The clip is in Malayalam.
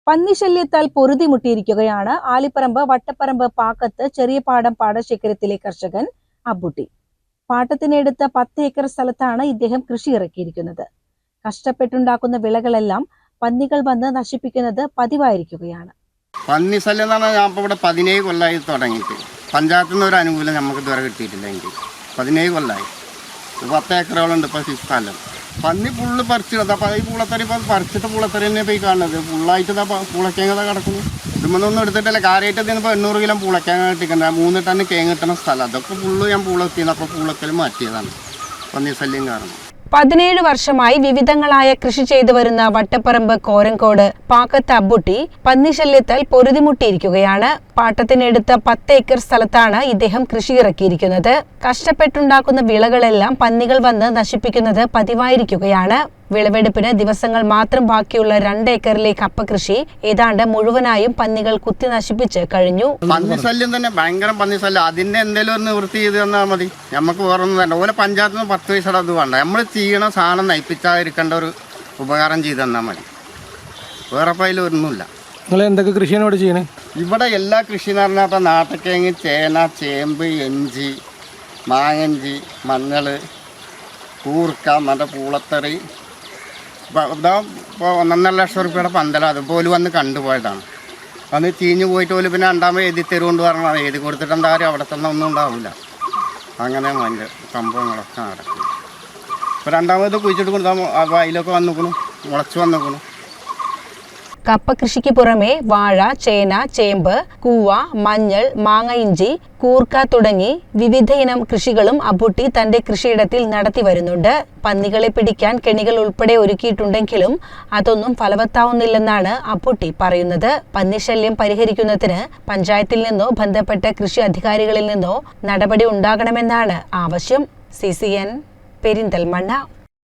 പന്നിശല്യത്താൽ പൊറുതിമുട്ടിയിരിക്കുകയാണ് ആലിപ്പറമ്പ് വട്ടപ്പറമ്പ് പാക്കത്ത് ചെറിയപാടം പാടശേഖരത്തിലെ കർഷകൻ അബുട്ടി. പാട്ടത്തിനെടുത്ത 10 ഏക്കർ സ്ഥലത്താണ് ഇദ്ദേഹം കൃഷി ഇറക്കിയിരിക്കുന്നത്. കഷ്ടപ്പെട്ടുണ്ടാക്കുന്ന വിളകളെല്ലാം പന്നികൾ വന്ന് നശിപ്പിക്കുന്നത് പതിവായിരിക്കുകയാണ്. പന്നി ശല്യം എന്ന് പറഞ്ഞാൽ ഞാൻ ഇപ്പോൾ ഇവിടെ 17 കൊല്ലമായി തുടങ്ങിയിട്ട്. പഞ്ചായത്തിൽ നിന്ന് ഒരു അനുകൂലം നമുക്ക് ഇതുവരെ കിട്ടിയിട്ടില്ല. എനിക്ക് 17 കൊല്ലമായി. 10 ഏക്കറുകളുണ്ട് ഇപ്പോൾ സ്ഥലം. പന്നി ഫുള്ള് പറിച്ചിടും. അപ്പോൾ ഈ പൂളത്തറി ഇപ്പോൾ പറിച്ചിട്ട് പൂളത്തറി തന്നെ പോയി കാണുന്നത്. ഫുള്ളായിട്ട് പൂളക്കേങ്ങ കിടക്കുന്നു. ഇതുമൊന്നും എടുത്തിട്ടില്ല. കാര്യമായിട്ട് ഇതിനിപ്പോൾ 800 കിലോ പൂളക്കേങ്ങ കിട്ടിക്കുന്നത്. 3 ടൺ കേങ്ങ കിട്ടുന്ന സ്ഥലം. അതൊക്കെ ഫുള്ള് ഞാൻ പൂളെത്തിയത്. അപ്പോൾ പൂളക്കൽ മാറ്റിയതാണ് പന്നി ശല്യം കാരണം. 17 വർഷമായി വിവിധങ്ങളായ കൃഷി ചെയ്തു വരുന്ന വട്ടപ്പറമ്പ് കോരങ്കോട് പാക്കത്ത് അബുട്ടി പന്നിശല്യത്താൽ പൊറുതിമുട്ടിയിരിക്കുകയാണ്. പാട്ടത്തിനെടുത്ത 10 ഏക്കർ സ്ഥലത്താണ് ഇദ്ദേഹം കൃഷി ഇറക്കിയിരിക്കുന്നത്. കഷ്ടപ്പെട്ടുണ്ടാക്കുന്ന വിളകളെല്ലാം പന്നികൾ വന്ന് നശിപ്പിക്കുന്നത് പതിവായിരിക്കുകയാണ്. വിളവെടുപ്പിന് ദിവസങ്ങൾ മാത്രം ബാക്കിയുള്ള 2 ഏക്കറിലെ കപ്പ കൃഷി ഏതാണ്ട് മുഴുവനായും പന്നികൾ കുത്തി നശിപ്പിച്ച് കഴിഞ്ഞു. പന്നിശല്യം തന്നെ ഭയങ്കര പന്നിശല്യം. അതിന്റെ എന്തെങ്കിലും ഒരു നിവൃത്തി ചെയ്ത് തന്നാൽ മതി. നമുക്ക് വേറൊന്നും വേണ്ട. ഓരോ പഞ്ചായത്തിൽ നിന്ന് 10 പൈസ അത് വേണ്ട. നമ്മൾ ചെയ്യണ സാധനം നയിപ്പിച്ചാതിരിക്കേണ്ട ഒരു ഉപകാരം ചെയ്ത് തന്നാൽ മതി. വേറെ പൈലൊന്നുമില്ല. നിങ്ങൾ എന്തൊക്കെ കൃഷിയാണ് ഇവിടെ ചെയ്യണേ? ഇവിടെ എല്ലാ കൃഷി എന്ന് പറഞ്ഞാൽ ഇപ്പോൾ നാട്ടക്കിഴങ്ങ്, ചേന, ചേമ്പ്, ഇഞ്ചി, മാങ്ങഞ്ചി, മഞ്ഞൾ, കൂർക്ക, നല്ല പൂളത്തറി. ഇതാ ഇപ്പോൾ 1.5 ലക്ഷം റുപ്യയുടെ പന്തല അതുപോലെ വന്ന് കണ്ടുപോയതാണ്. അന്ന് ചീഞ്ഞ് പോയിട്ട് പോലും പിന്നെ രണ്ടാമത് എഴുതി തരുകൊണ്ട് പറഞ്ഞാൽ എഴുതി കൊടുത്തിട്ട് എന്താ കാര്യം, അവിടെ തന്നെ ഒന്നും ഉണ്ടാവില്ല. അങ്ങനെ അതിൻ്റെ സംഭവങ്ങളൊക്കെ നടക്കും. ഇപ്പോൾ രണ്ടാമത് കുഴിച്ചിട്ട് കൊടുത്താൽ അതിലൊക്കെ വന്നിക്കണം, മുളച്ച് വന്നിക്കണം. കപ്പ കൃഷിക്ക് പുറമെ വാഴ, ചേന, ചേമ്പ്, കൂവ, മഞ്ഞൾ, മാങ്ങ, ഇഞ്ചി, കൂർക്ക തുടങ്ങി വിവിധ ഇനം കൃഷികളും അബുട്ടി തന്റെ കൃഷിയിടത്തിൽ നടത്തി വരുന്നുണ്ട്. പന്നികളെ പിടിക്കാൻ കെണികൾ ഉൾപ്പെടെ ഒരുക്കിയിട്ടുണ്ടെങ്കിലും അതൊന്നും ഫലവത്താവുന്നില്ലെന്നാണ് അബുട്ടി പറയുന്നത്. പന്നിശല്യം പരിഹരിക്കുന്നതിന് പഞ്ചായത്തിൽ നിന്നോ ബന്ധപ്പെട്ട കൃഷി അധികാരികളിൽ നിന്നോ നടപടി ഉണ്ടാകണമെന്നാണ് ആവശ്യം. CCN പെരിന്തൽമണ്ണ.